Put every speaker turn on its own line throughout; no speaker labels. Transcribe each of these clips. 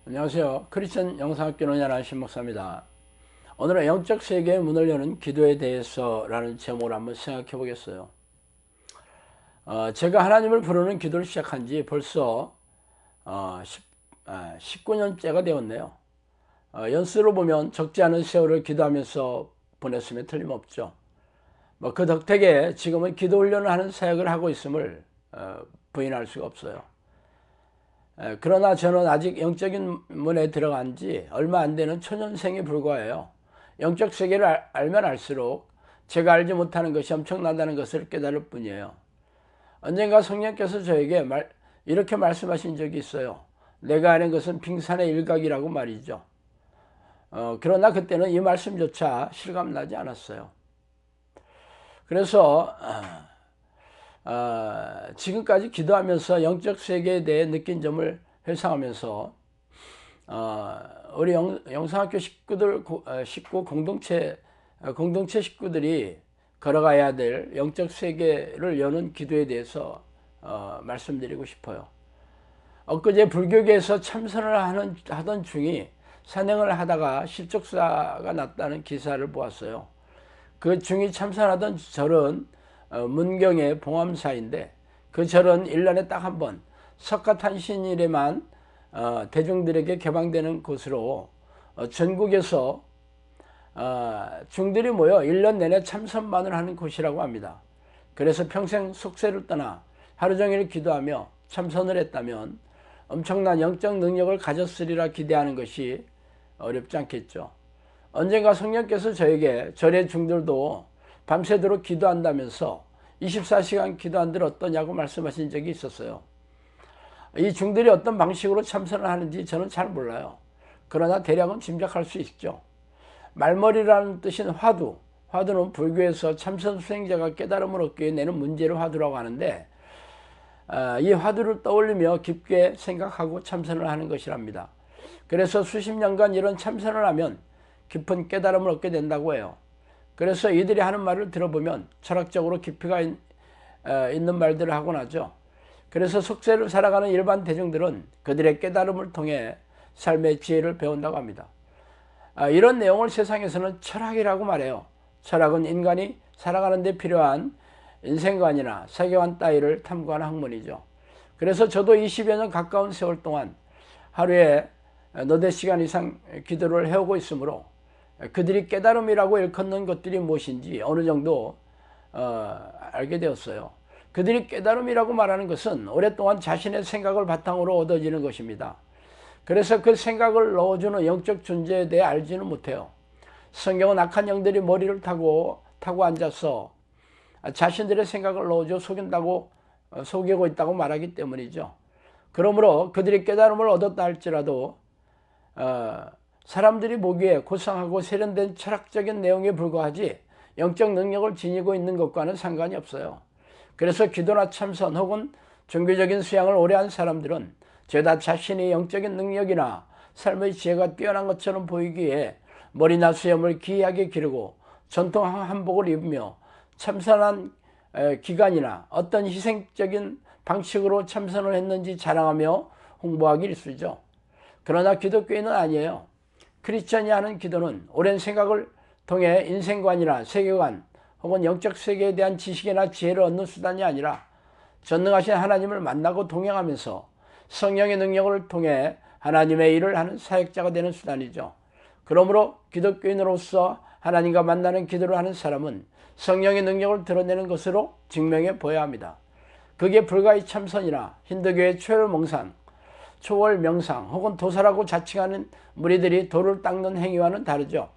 안녕하세요. 크리스천 영상학교 논의하는 신목사입니다. 오늘은 영적 세계의 문을 여는 기도에 대해서라는 제목으로 한번 생각해 보겠어요. 제가 하나님을 부르는 기도를 시작한 지 벌써 19년째가 되었네요. 연수로 보면 적지 않은 세월을 기도하면서 보냈음에 틀림없죠. 그 덕택에 지금은 기도 훈련을 하는 사역을 하고 있음을 부인할 수가 없어요. 그러나 저는 아직 영적인 문에 들어간 지 얼마 안 되는 초년생에 불과해요. 영적 세계를 알면 알수록 제가 알지 못하는 것이 엄청나다는 것을 깨달을 뿐이에요. 언젠가 성령께서 저에게 이렇게 말씀하신 적이 있어요. 내가 아는 것은 빙산의 일각이라고 말이죠. 그러나 그때는 이 말씀조차 실감나지 않았어요. 그래서 지금까지 기도하면서 영적 세계에 대해 느낀 점을 회상하면서 우리 영상학교 식구 공동체 식구들이 걸어가야 될 영적 세계를 여는 기도에 대해서 말씀드리고 싶어요. 엊그제 불교계에서 참선을 하던 중이 산행을 하다가 실족사가 났다는 기사를 보았어요. 그 중이 참선하던 절은 문경의 봉암사인데 그 절은 1년에 딱 한 번 석가탄신일에만 대중들에게 개방되는 곳으로 전국에서 중들이 모여 1년 내내 참선만을 하는 곳이라고 합니다. 그래서 평생 속세를 떠나 하루 종일 기도하며 참선을 했다면 엄청난 영적 능력을 가졌으리라 기대하는 것이 어렵지 않겠죠. 언젠가 성령께서 저에게 절의 중들도 밤새도록 기도한다면서 24시간 기도한들 어떠냐고 말씀하신 적이 있었어요. 이 중들이 어떤 방식으로 참선을 하는지 저는 잘 몰라요. 그러나 대략은 짐작할 수 있죠. 말머리라는 뜻인 화두, 화두는 불교에서 참선 수행자가 깨달음을 얻기 위해 내는 문제를 화두라고 하는데 이 화두를 떠올리며 깊게 생각하고 참선을 하는 것이랍니다. 그래서 수십 년간 이런 참선을 하면 깊은 깨달음을 얻게 된다고 해요. 그래서 이들이 하는 말을 들어보면 철학적으로 깊이가 있는 말들을 하곤 하죠. 그래서 속세를 살아가는 일반 대중들은 그들의 깨달음을 통해 삶의 지혜를 배운다고 합니다. 이런 내용을 세상에서는 철학이라고 말해요. 철학은 인간이 살아가는 데 필요한 인생관이나 세계관 따위를 탐구하는 학문이죠. 그래서 저도 20여 년 가까운 세월 동안 하루에 너댓 시간 이상 기도를 해오고 있으므로 그들이 깨달음이라고 일컫는 것들이 무엇인지 어느 정도 알게 되었어요. 그들이 깨달음이라고 말하는 것은 오랫동안 자신의 생각을 바탕으로 얻어지는 것입니다. 그래서 그 생각을 넣어주는 영적 존재에 대해 알지는 못해요. 성경은 악한 영들이 머리를 타고 앉아서 자신들의 생각을 넣어줘 속이고 있다고 말하기 때문이죠. 그러므로 그들이 깨달음을 얻었다 할지라도 사람들이 보기에 고상하고 세련된 철학적인 내용에 불과하지 영적 능력을 지니고 있는 것과는 상관이 없어요. 그래서 기도나 참선 혹은 종교적인 수양을 오래 한 사람들은 죄다 자신이 영적인 능력이나 삶의 지혜가 뛰어난 것처럼 보이기에 머리나 수염을 기이하게 기르고 전통 한복을 입으며 참선한 기간이나 어떤 희생적인 방식으로 참선을 했는지 자랑하며 홍보하기 일쑤죠. 그러나 기독교인은 아니에요. 크리스천이 하는 기도는 오랜 생각을 통해 인생관이나 세계관 혹은 영적 세계에 대한 지식이나 지혜를 얻는 수단이 아니라 전능하신 하나님을 만나고 동행하면서 성령의 능력을 통해 하나님의 일을 하는 사역자가 되는 수단이죠. 그러므로 기독교인으로서 하나님과 만나는 기도를 하는 사람은 성령의 능력을 드러내는 것으로 증명해 보여야 합니다. 그게 불가의 참선이나 힌두교의 초월 명상 혹은 도사라고 자칭하는 무리들이 돌을 닦는 행위와는 다르죠.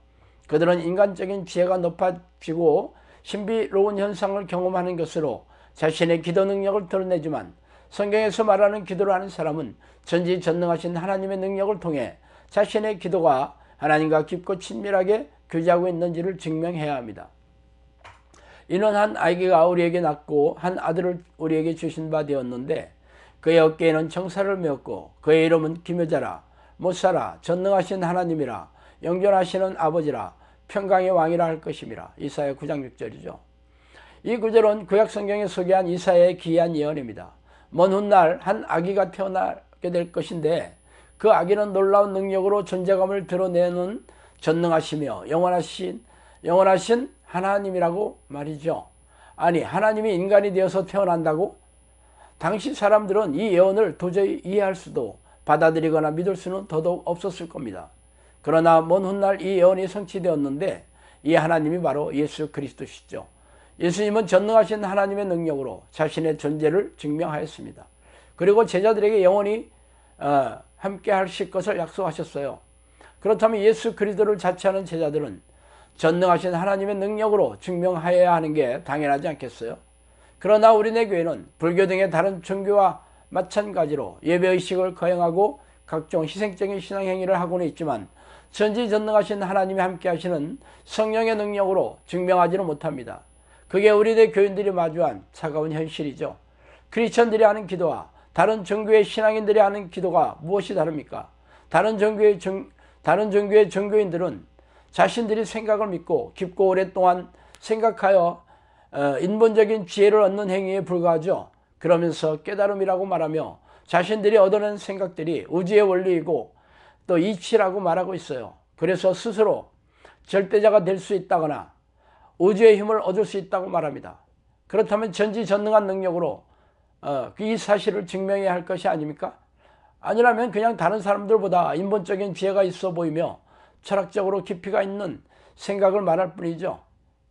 그들은 인간적인 지혜가 높아지고 신비로운 현상을 경험하는 것으로 자신의 기도 능력을 드러내지만 성경에서 말하는 기도를 하는 사람은 전지전능하신 하나님의 능력을 통해 자신의 기도가 하나님과 깊고 친밀하게 교제하고 있는지를 증명해야 합니다. 이는 한 아기가 우리에게 낳고 한 아들을 우리에게 주신 바 되었는데 그의 어깨에는 정사를 메었고 그의 이름은 기묘자라 못사라 전능하신 하나님이라 영존하시는 아버지라 평강의 왕이라 할 것임이라. 이사야 9장 6절이죠. 이 구절은 구약성경에 소개한 이사야의 기이한 예언입니다. 먼 훗날 한 아기가 태어나게 될 것인데 그 악인은 놀라운 능력으로 존재감을 드러내는 전능하시며 영원하신 하나님이라고 말이죠. 아니, 하나님이 인간이 되어서 태어난다고? 당시 사람들은 이 예언을 도저히 이해할 수도 받아들이거나 믿을 수는 더더욱 없었을 겁니다. 그러나 먼 훗날 이 예언이 성취되었는데 이 하나님이 바로 예수 그리스도시죠. 예수님은 전능하신 하나님의 능력으로 자신의 존재를 증명하였습니다. 그리고 제자들에게 영원히 함께 하실 것을 약속하셨어요. 그렇다면 예수 그리스도를 자처하는 제자들은 전능하신 하나님의 능력으로 증명하여야 하는 게 당연하지 않겠어요? 그러나 우리네 교회는 불교 등의 다른 종교와 마찬가지로 예배의식을 거행하고 각종 희생적인 신앙행위를 하고는 있지만 전지전능하신 하나님이 함께 하시는 성령의 능력으로 증명하지는 못합니다. 그게 우리네 교인들이 마주한 차가운 현실이죠. 크리스천들이 하는 기도와 다른 종교의 신앙인들이 하는 기도가 무엇이 다릅니까? 다른 종교의 종교인들은 자신들이 생각을 믿고 깊고 오랫동안 생각하여 인본적인 지혜를 얻는 행위에 불과하죠. 그러면서 깨달음이라고 말하며 자신들이 얻어낸 생각들이 우주의 원리이고 또 이치라고 말하고 있어요. 그래서 스스로 절대자가 될 수 있다거나 우주의 힘을 얻을 수 있다고 말합니다. 그렇다면 전지전능한 능력으로 이 사실을 증명해야 할 것이 아닙니까? 아니라면 그냥 다른 사람들보다 인본적인 지혜가 있어 보이며 철학적으로 깊이가 있는 생각을 말할 뿐이죠.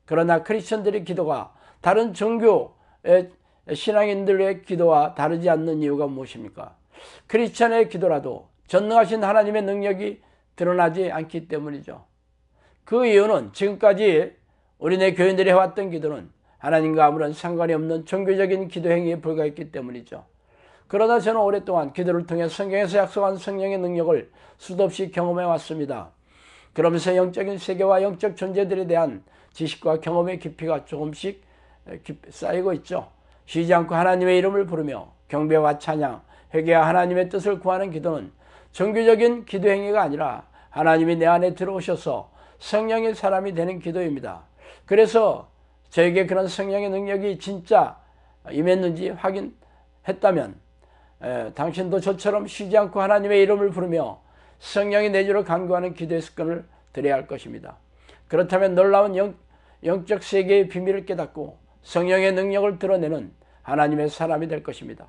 그러나 크리스천들의 기도가 다른 종교의 신앙인들의 기도와 다르지 않는 이유가 무엇입니까? 크리스천의 기도라도 전능하신 하나님의 능력이 드러나지 않기 때문이죠. 그 이유는 지금까지 우리네 교인들이 해왔던 기도는 하나님과 아무런 상관이 없는 종교적인 기도 행위에 불과했기 때문이죠. 그러나 저는 오랫동안 기도를 통해 성경에서 약속한 성령의 능력을 수도 없이 경험해 왔습니다. 그러면서 영적인 세계와 영적 존재들에 대한 지식과 경험의 깊이가 조금씩 쌓이고 있죠. 쉬지 않고 하나님의 이름을 부르며 경배와 찬양, 회개와 하나님의 뜻을 구하는 기도는 종교적인 기도 행위가 아니라 하나님이 내 안에 들어오셔서 성령의 사람이 되는 기도입니다. 그래서 저에게 그런 성령의 능력이 진짜 임했는지 확인했다면 당신도 저처럼 쉬지 않고 하나님의 이름을 부르며 성령의 내주를 간구하는 기도의 습관을 들여야 할 것입니다. 그렇다면 놀라운 영적 세계의 비밀을 깨닫고 성령의 능력을 드러내는 하나님의 사람이 될 것입니다.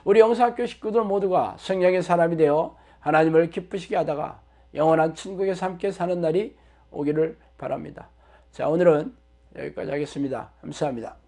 우리 영사학교 식구들 모두가 성령의 사람이 되어 하나님을 기쁘시게 하다가 영원한 천국에서 함께 사는 날이 오기를 바랍니다. 자, 오늘은 여기까지 하겠습니다. 감사합니다.